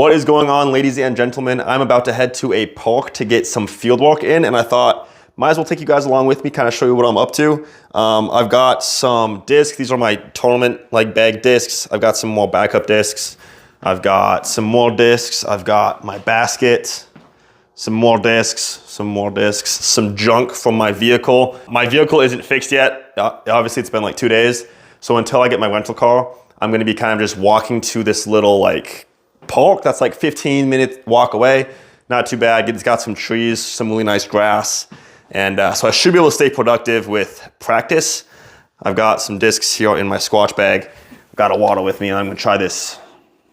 What is going on, ladies and gentlemen? I'm about to head to a park to get some field work in, and I thought might as well take you guys along with me, kind of show you what I'm up to. I've got some discs. These are my tournament bag discs. I've got some more backup discs. I've got some more discs. I've got my basket, some more discs, some junk from my vehicle. My vehicle isn't fixed yet. Obviously, it's been like 2 days. So until I get my rental car, I'm gonna be kind of just walking to this little park that's like 15-minute walk away. Not too bad. It's got some trees, some really nice grass. And so I should be able to stay productive with practice. I've got some discs here in my Squatch bag. I've got a water with me, and I'm gonna try this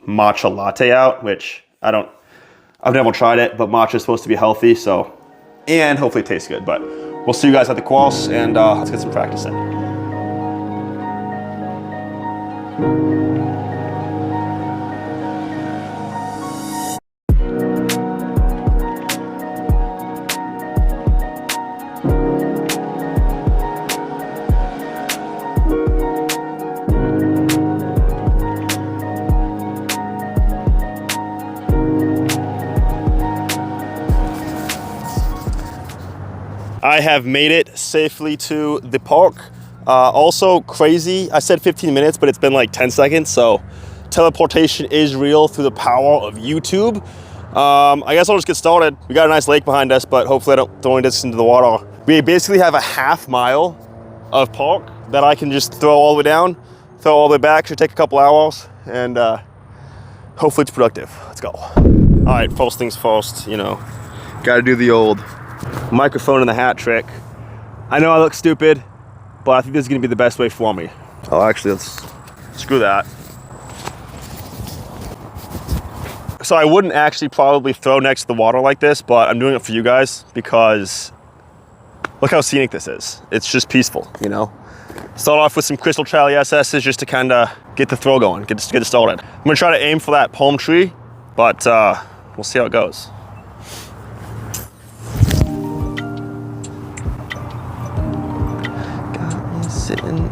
matcha latte out, which I've never tried it, but matcha is supposed to be healthy, so, and hopefully it tastes good. But we'll see you guys at the course, and let's get some practice in. I have made it safely to the park. Also crazy, I said 15 minutes, but it's been like 10 seconds, so teleportation is real through the power of YouTube. I guess I'll just get started. We got a nice lake behind us, but hopefully I don't throw any discs into the water. We basically have a half mile of park that I can just throw all the way down, throw all the way back. Should take a couple hours, and hopefully it's productive. Let's go. All right, first things first, gotta do the old microphone in the hat trick. I know I look stupid, but I think this is gonna be the best way for me. Oh, actually, let's screw that. So I wouldn't actually probably throw next to the water like this, but I'm doing it for you guys because look how scenic this is. It's just peaceful, Start off with some Crystal Charlie SS's just to kind of get the throw going, get it started. I'm gonna try to aim for that palm tree, but we'll see how it goes.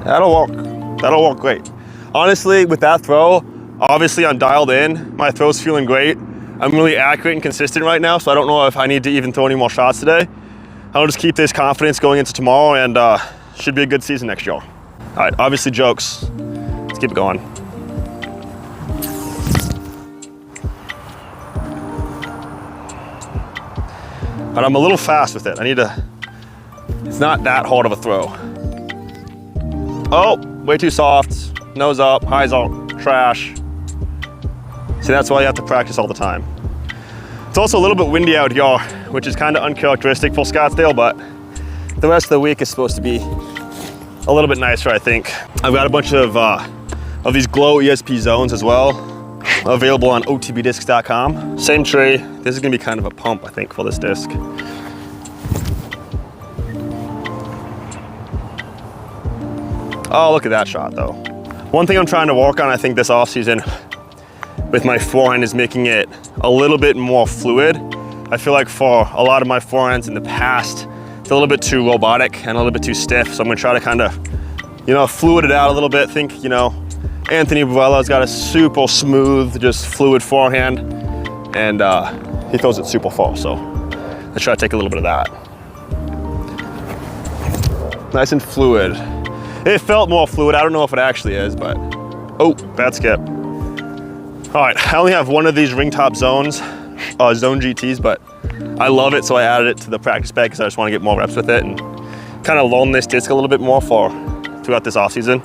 That'll work great. Honestly, with that throw, obviously I'm dialed in. My throw's feeling great. I'm really accurate and consistent right now, so I don't know if I need to even throw any more shots today. I'll just keep this confidence going into tomorrow, and should be a good season next year. All right, obviously jokes. Let's keep it going. But I'm a little fast with it. It's not that hard of a throw. Oh, way too soft. Nose up, highs out, trash. See, that's why you have to practice all the time. It's also a little bit windy out here, which is kind of uncharacteristic for Scottsdale, but the rest of the week is supposed to be a little bit nicer, I think. I've got a bunch of these glow ESP zones as well, available on otbdiscs.com. Same tree. This is gonna be kind of a pump, I think, for this disc. Oh, look at that shot though. One thing I'm trying to work on, I think, this off season with my forehand is making it a little bit more fluid. I feel like for a lot of my forehands in the past, it's a little bit too robotic and a little bit too stiff. So I'm gonna try to kind of, fluid it out a little bit. Think, Anthony Buella's got a super smooth, just fluid forehand, and he throws it super far. So let's try to take a little bit of that. Nice and fluid. It felt more fluid. I don't know if it actually is, but, oh, bad skip. All right, I only have one of these ring top zones, Zone GTs, but I love it, so I added it to the practice bag because I just want to get more reps with it and kind of learn this disc a little bit more throughout this off season.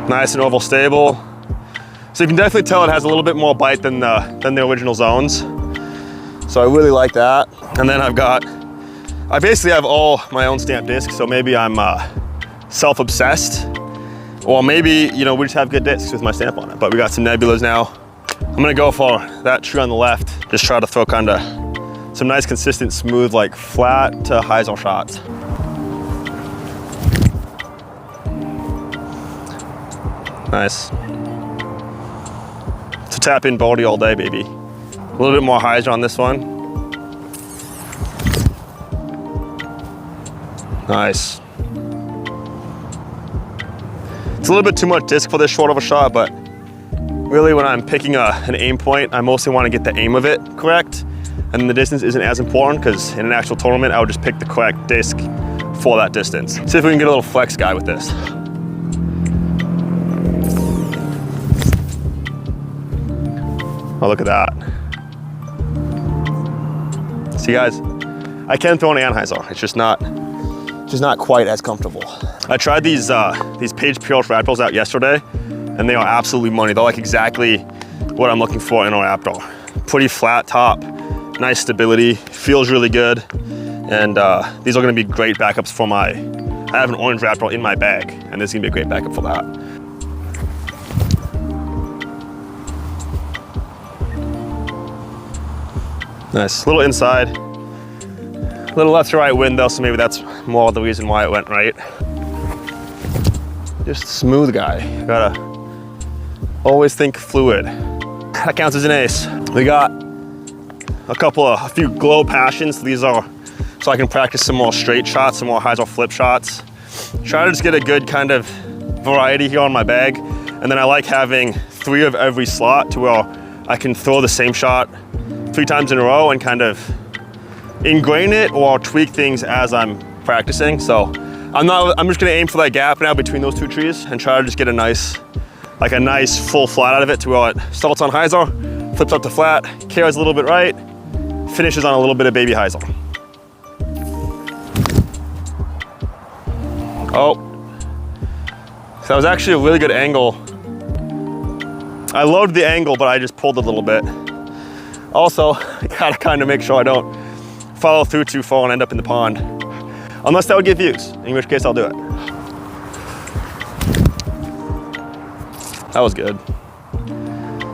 Nice and oval stable. So you can definitely tell it has a little bit more bite than the original zones. So I really like that. And then I basically have all my own stamped discs, so maybe I'm self-obsessed, or maybe, we just have good discs with my stamp on it. But we got some Nebulas now. I'm gonna go for that tree on the left, just try to throw kind of some nice, consistent, smooth, flat to hyzer shots. Nice. So tap in birdie all day, baby. A little bit more hyzer on this one. Nice. It's a little bit too much disc for this short of a shot, but Really, when I'm picking an aim point, I mostly want to get the aim of it correct, and the distance isn't as important because in an actual tournament, I would just pick the correct disc for that distance. See if we can get a little flex guy with this. Oh, look at that. See guys, I can throw an Anheuser. It's just not quite as comfortable. I tried these Page Pierce Raptors out yesterday, and they are absolutely money. They're like exactly what I'm looking for in a Raptor. Pretty flat top, nice stability, feels really good. And these are gonna be great backups for I have an orange Raptor in my bag, and this is gonna be a great backup for that. Nice, little inside. Little left to right wind though, so maybe that's more the reason why it went right. Just smooth guy. Gotta always think fluid. That counts as an ace. We got a few glow passions. These are so I can practice some more straight shots, some more hyzer flip shots. Try to just get a good kind of variety here on my bag. And then I like having 3 of every slot to where I can throw the same shot 3 times in a row and kind of ingrain it or tweak things as I'm practicing. So I'm just gonna aim for that gap now between those 2 trees and try to just get a nice full flat out of it to where it starts on hyzer, flips up to flat, carries a little bit right, finishes on a little bit of baby hyzer. Oh, so that was actually a really good angle. I loaded the angle, but I just pulled a little bit. Also, I gotta kind of make sure I don't follow through too far and end up in the pond. Unless that would get views, in which case I'll do it. That was good.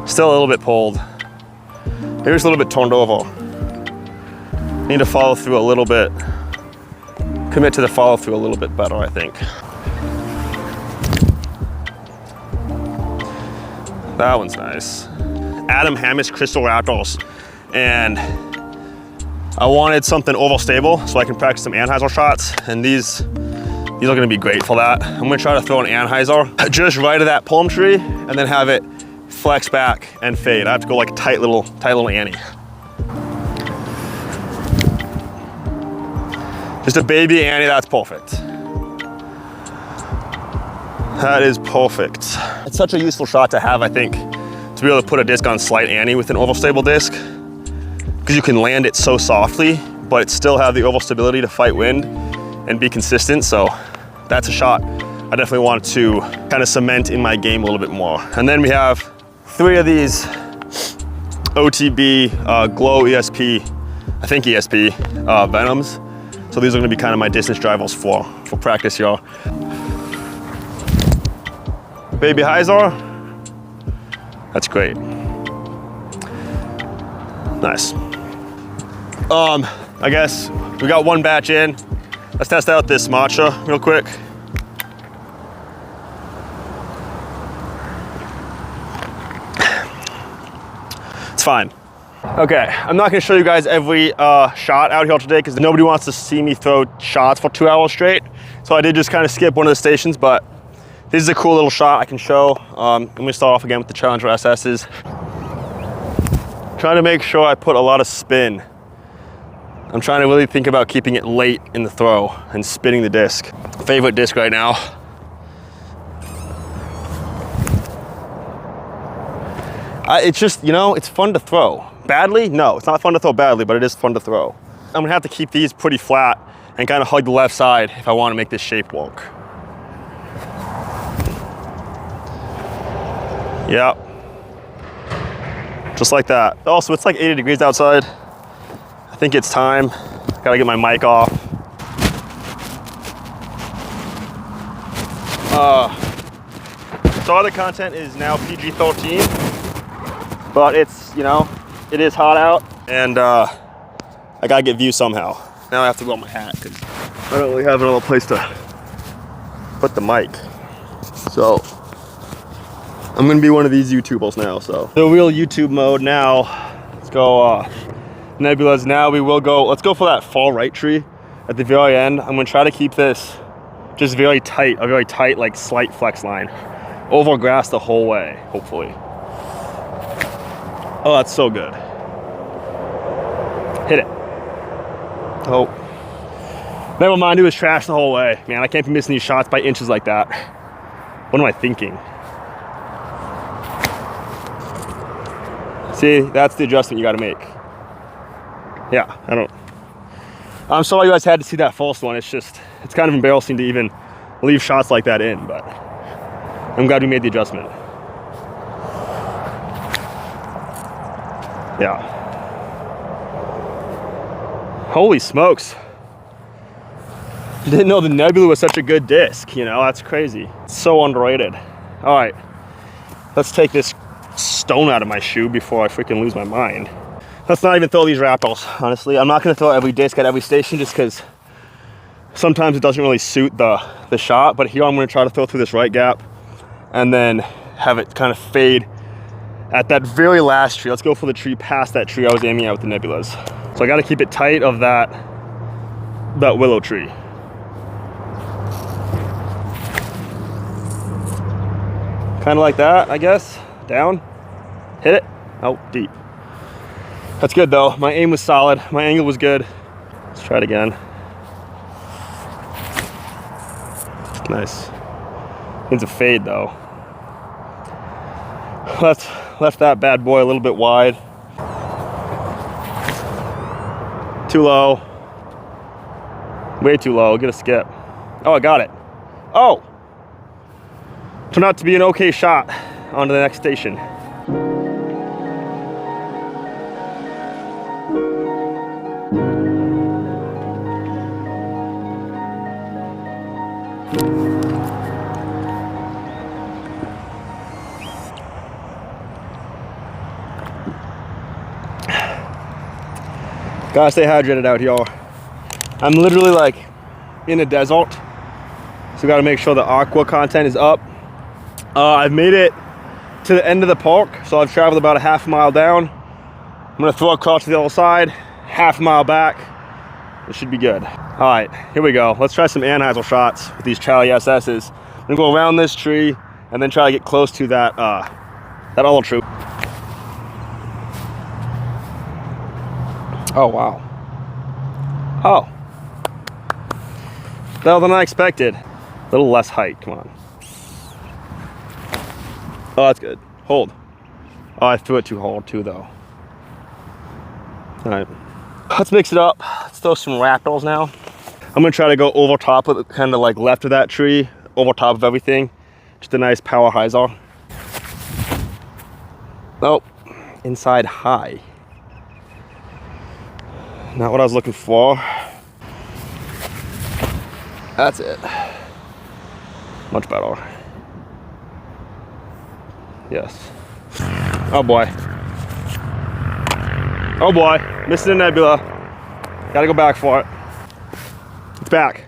Still a little bit pulled. Maybe just a little bit turned over. Need to follow through a little bit. Commit to the follow through a little bit better, I think. That one's nice. Adam Hammis Crystal Raptors. And I wanted something oval stable so I can practice some Anheuser shots, and these are gonna be great for that. I'm gonna try to throw an Anheuser just right of that palm tree and then have it flex back and fade. I have to go like tight little Annie. Just a baby Annie, that's perfect. That is perfect. It's such a useful shot to have, I think, to be able to put a disc on slight Annie with an oval stable disc, because you can land it so softly, but it still have the oval stability to fight wind and be consistent. So that's a shot I definitely want to kind of cement in my game a little bit more. And then we have 3 of these OTB Glow ESP, I think ESP, Venoms. So these are gonna be kind of my distance drivers for practice, y'all. Baby hyzer, that's great. Nice. I guess we got 1 batch in. Let's test out this matcha real quick. It's fine. Okay, I'm not gonna show you guys every shot out here today because nobody wants to see me throw shots for 2 hours straight. So I did just kind of skip one of the stations, but this is a cool little shot I can show. I'm gonna start off again with the Challenger SS's. Trying to make sure I put a lot of spin. I'm trying to really think about keeping it late in the throw and spinning the disc. Favorite disc right now. It's just, you know, it's fun to throw. Badly? No, it's not fun to throw badly, but it is fun to throw. I'm gonna have to keep these pretty flat and kind of hug the left side if I want to make this shape work. Yep. Just like that. Also, it's like 80 degrees outside. I think it's time. Gotta get my mic off. So other content is now PG-13, but it's, you know, it is hot out, and I gotta get views somehow. Now I have to wear my hat because I don't really have another place to put the mic. So I'm gonna be one of these YouTubers now. So the real YouTube mode now. Let's go nebulas. Now we will go, let's go for that far right tree at the very end. I'm gonna try to keep this just a very tight, like slight flex line over grass the whole way, hopefully. Oh, that's so good. Hit it. Oh. Never mind, it was trash the whole way. Man, I can't be missing these shots by inches like that. What am I thinking? See, that's the adjustment you gotta make. Yeah, I'm sorry you guys had to see that false one. It's kind of embarrassing to even leave shots like that in, but I'm glad we made the adjustment. Yeah. Holy smokes. Didn't know the Nebula was such a good disc, you know, that's crazy. It's so underrated. All right, let's take this stone out of my shoe before I freaking lose my mind. Let's not even throw these raptors, honestly. I'm not gonna throw every disc at every station just because sometimes it doesn't really suit the shot, but here I'm gonna try to throw through this right gap and then have it kind of fade at that very last tree. Let's go for the tree past that tree I was aiming at with the Nebulas. So I gotta keep it tight of that willow tree. Kind of like that, I guess. Down, hit it, oh, deep. That's good though. My aim was solid. My angle was good. Let's try it again. Nice. Needs a fade though. Left that bad boy a little bit wide. Too low. Way too low. Get a skip. Oh, I got it. Oh! Turned out to be an okay shot. On to the next station. Gotta stay hydrated out here. I'm literally like in a desert, so gotta make sure the aqua content is up. I've made it to the end of the park, so I've traveled about a half mile down. I'm gonna throw across to the other side, half mile back. It should be good. All right, here we go. Let's try some Anheuser shots with these Charlie SS's. I'm gonna go around this tree and then try to get close to that other tree. Oh, wow. Oh. Better than I expected. A little less height, come on. Oh, that's good. Hold. Oh, I threw it too hard too, though. All right, let's mix it up. Let's throw some raptors now. I'm gonna try to go over top of, kind of like left of that tree, over top of everything. Just a nice power hyzer. Oh, inside high. Not what I was looking for. That's it. Much better. Yes. Oh boy. Oh boy. Missing a nebula. Gotta go back for it. It's back.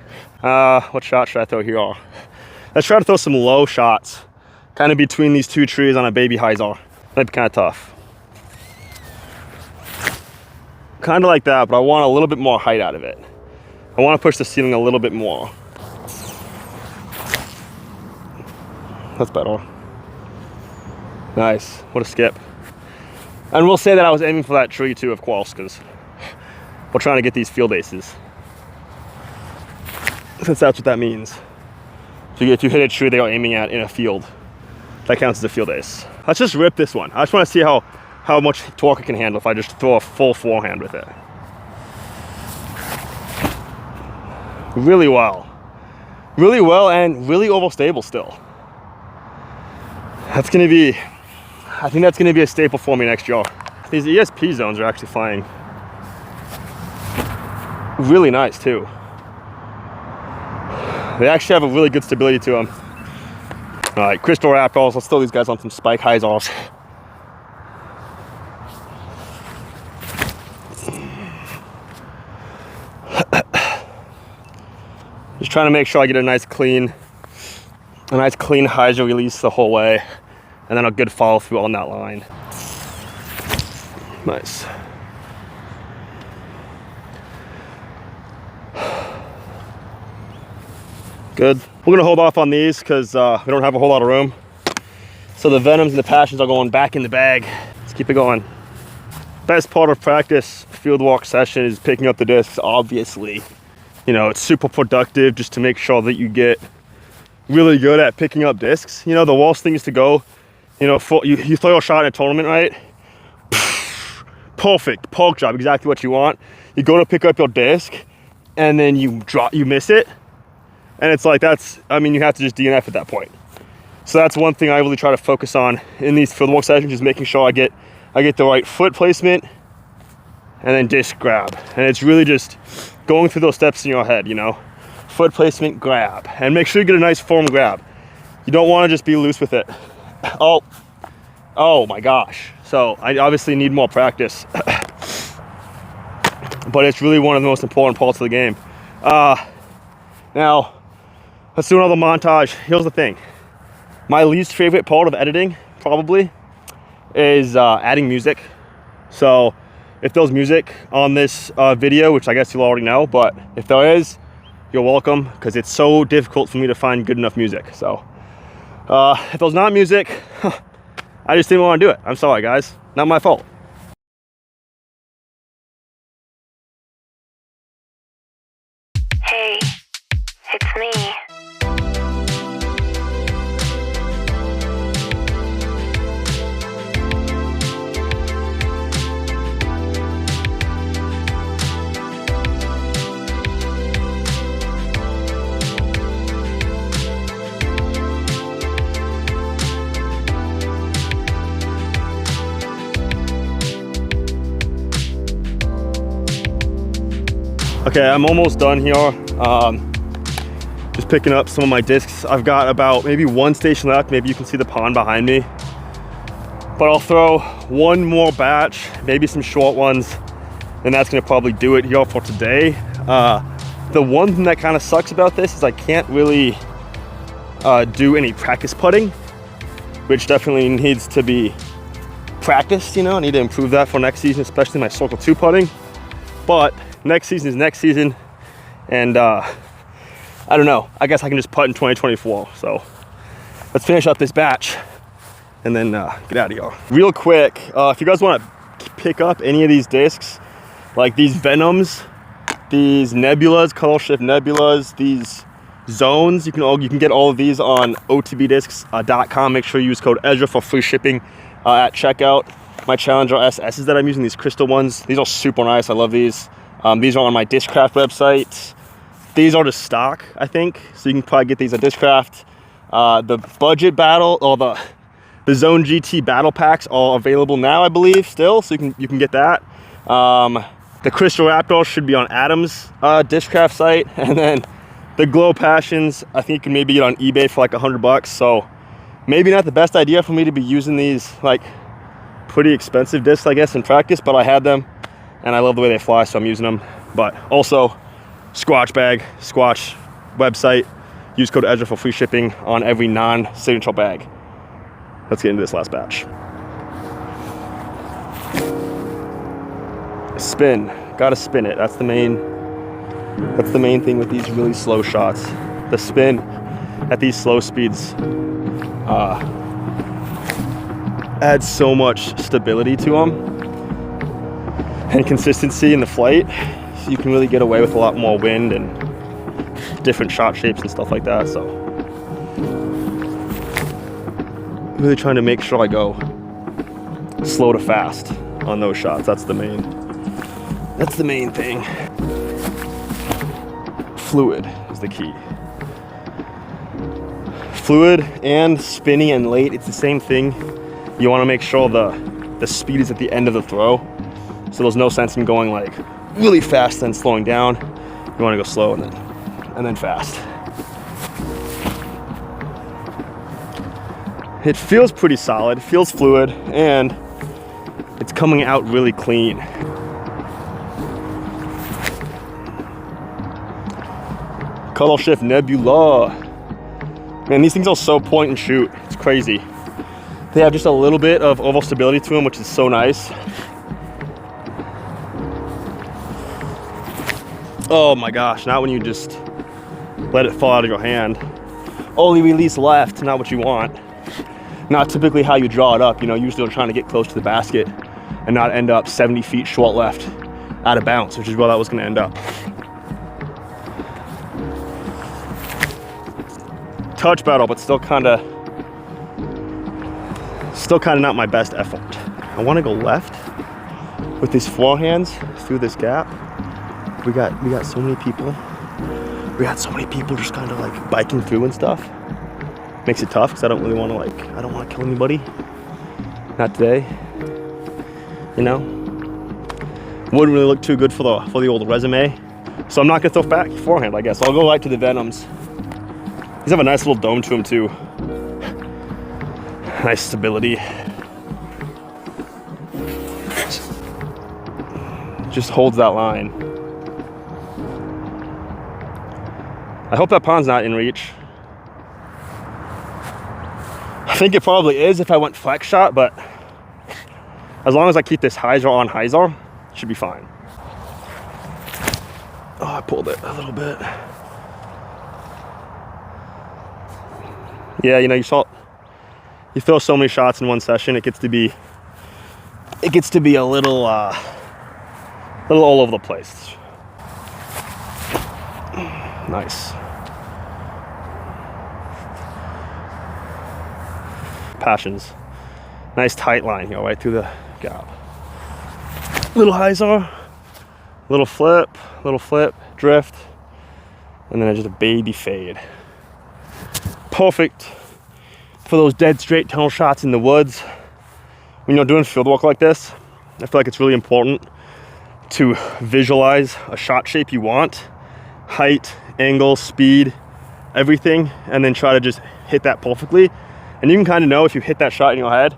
What shot should I throw here? Let's try to throw some low shots. Kind of between these two trees on a baby hyzer. Might be kind of tough. Kind of like that, but I want a little bit more height out of it. I want to push the ceiling a little bit more. That's better. Nice, what a skip. And we'll say that I was aiming for that tree too, of course, because we're trying to get these field aces. Since that's what that means. So if you hit a tree they are aiming at in a field, that counts as a field ace. Let's just rip this one. I just want to see how much torque it can handle if I just throw a full forehand with it. Really well. Really well and really overstable still. That's gonna be, I think that's gonna be a staple for me next year. These ESP zones are actually flying really nice too. They actually have a really good stability to them. All right, Crystal Raptors, let's throw these guys on some spike hyzers. Just trying to make sure I get a nice clean hyzer release the whole way, and then a good follow through on that line. Nice. Good. We're gonna hold off on these because we don't have a whole lot of room. So the Venoms and the Passions are going back in the bag. Let's keep it going. best part of practice field walk session is picking up the discs, obviously. You know, it's super productive just to make sure that you get really good at picking up discs. You know, the worst thing is to go, you know, you throw a shot in a tournament, right? Perfect, poke job, exactly what you want. You go to pick up your disc and then you miss it. And it's like, I mean, you have to just DNF at that point. So that's one thing I really try to focus on in these field walk sessions, is making sure I get the right foot placement and then disc grab. And it's really just going through those steps in your head, you know, foot placement, grab, and make sure you get a nice firm grab. You don't want to just be loose with it. Oh my gosh. So I obviously need more practice, but it's really one of the most important parts of the game. Now let's do another montage. Here's the thing. My least favorite part of editing probably is adding music. So if there's music on this video, which I guess you'll already know, but if there is, you're welcome, because it's so difficult for me to find good enough music. So if there's not music, I just didn't want to do it. I'm sorry, guys. Not my fault. Hey, it's me. Okay, I'm almost done here. Just picking up some of my discs. I've got about maybe one station left. Maybe you can see the pond behind me. But I'll throw one more batch, maybe some short ones, and that's gonna probably do it here for today. The one thing that kind of sucks about this is I can't really do any practice putting, which definitely needs to be practiced, you know. I need to improve that for next season, especially my Circle 2 putting. But next season is next season, and I don't know, I guess I can just putt in 2024. So let's finish up this batch and then get out of here. Real quick, if you guys want to pick up any of these discs, like these Venoms, these Nebulas, Color Shift Nebulas, these Zones, you can get all of these on otbdiscs.com. Make sure you use code Ezra for free shipping at checkout. My Challenger SSs that I'm using, these crystal ones, these are super nice. I love these. These are on my Discraft website. These are the stock, I think, so you can probably get these at Discraft. The budget battle, or the Zone GT battle packs are available now, I believe, still, so you can get that. The Crystal Raptor should be on Adam's Discraft site, and then the Glow Passions, I think you can maybe get on eBay for like $100. So maybe not the best idea for me to be using these like pretty expensive discs, I guess, in practice, but I had them and I love the way they fly, so I'm using them. But also Squatch bag, Squatch website, use code Ezra for free shipping on every non-signature bag. Let's get into this last batch. Spin, gotta spin it. That's the main thing with these really slow shots. The spin at these slow speeds adds so much stability to them and consistency in the flight, so you can really get away with a lot more wind and different shot shapes and stuff like that. So really trying to make sure I go slow to fast on those shots. That's the main thing. Fluid is the key. Fluid and spinning and late, it's the same thing. You want to make sure the speed is at the end of the throw, so there's no sense in going like really fast and slowing down. You want to go slow and then fast. It feels pretty solid, it feels fluid, and it's coming out really clean. Color Shift Nebula. Man, these things are so point and shoot. It's crazy. They have just a little bit of oval stability to them, which is so nice. Oh my gosh, not when you just let it fall out of your hand. Only release left, not what you want. Not typically how you draw it up. You know, usually you're trying to get close to the basket and not end up 70 feet short left out of bounds, which is where that was gonna end up. Touch better, but still kinda not my best effort. I wanna go left with these forehands through this gap. We got so many people. We got so many people just kind of like biking through and stuff. Makes it tough because I don't really want to I don't want to kill anybody. Not today. You know? Wouldn't really look too good for the old resume. So I'm not gonna throw back forehand, I guess. I'll go right to the Venoms. These have a nice little dome to them too. Nice stability. Just holds that line. I hope that pond's not in reach. I think it probably is if I went flex shot, but as long as I keep this hyzer on hyzer, it should be fine. Oh, I pulled it a little bit. Yeah, you know, you throw so many shots in one session, it gets to be a little all over the place. Nice. Passions. Nice tight line here, right through the gap. Little hyzer, little flip, drift, and then just a baby fade. Perfect for those dead straight tunnel shots in the woods. When you're doing field work like this, I feel like it's really important to visualize a shot shape you want, height, angle, speed, everything, and then try to just hit that perfectly. And you can kind of know if you hit that shot in your head.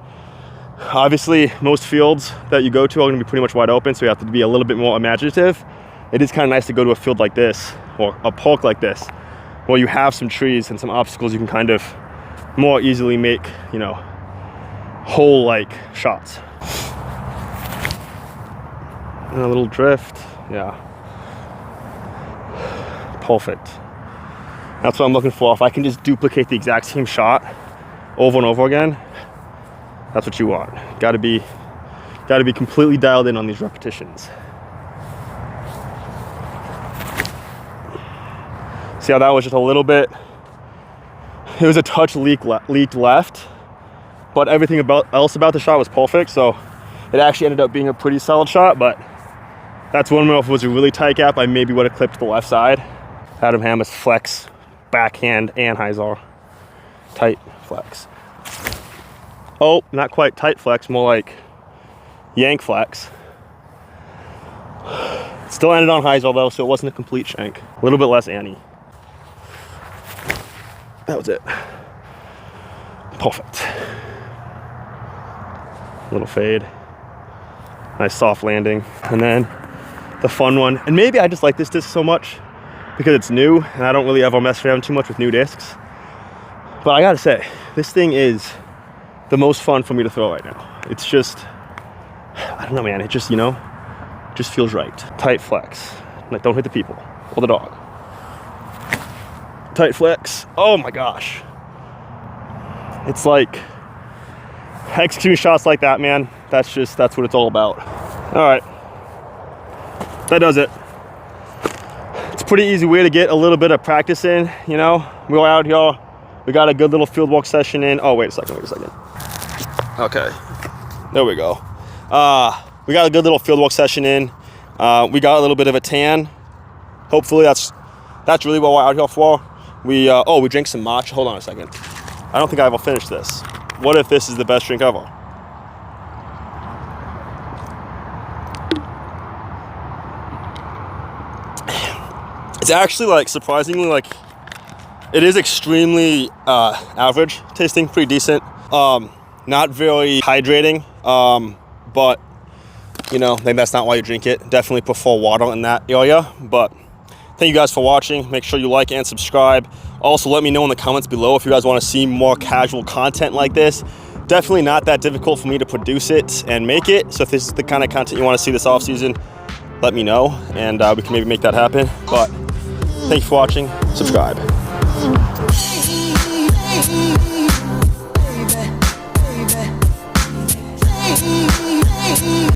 Obviously, most fields that you go to are going to be pretty much wide open, so you have to be a little bit more imaginative. It is kind of nice to go to a field like this, or a park like this, where you have some trees and some obstacles you can kind of more easily make, you know, hole-like shots. And a little drift, yeah. Perfect. That's what I'm looking for. If I can just duplicate the exact same shot over and over again, that's what you want. Gotta be completely dialed in on these repetitions. See how that was just a little bit, it was a touch leaked left, but everything else about the shot was perfect, so it actually ended up being a pretty solid shot. But that's one where if it was a really tight gap, I maybe would have clipped the left side. Adam Hammer's flex, backhand and hyzer. Tight flex. Oh, not quite tight flex, more like yank flex. Still ended on hyzer though, so it wasn't a complete shank. A little bit less Annie. That was it. Perfect. Little fade. Nice soft landing. And then the fun one. And maybe I just like this disc so much because it's new and I don't really ever mess around too much with new discs. But I gotta say, this thing is the most fun for me to throw right now. It's just, I don't know, man. It just, you know, just feels right. Tight flex. Like, don't hit the people or the dog. Tight flex. Oh my gosh. It's like executing shots like that, man. That's what it's all about. All right. That does it. It's a pretty easy way to get a little bit of practice in, you know. We're out here. We got a good little fieldwalk session in. Oh, wait a second. Okay. There we go. We got a good little fieldwalk session in. We got a little bit of a tan. Hopefully that's really what we're out here for. We drank some matcha. Hold on a second. I don't think I ever finished this. What if this is the best drink ever? It's actually like surprisingly like it is extremely average tasting, pretty decent. Not very hydrating, but you know, maybe that's not why you drink it. Definitely prefer water in that area. But thank you guys for watching. Make sure you like and subscribe. Also, let me know in the comments below if you guys want to see more casual content like this. Definitely not that difficult for me to produce it and make it. So if this is the kind of content you want to see this off season, let me know and we can maybe make that happen. But thank you for watching. Subscribe.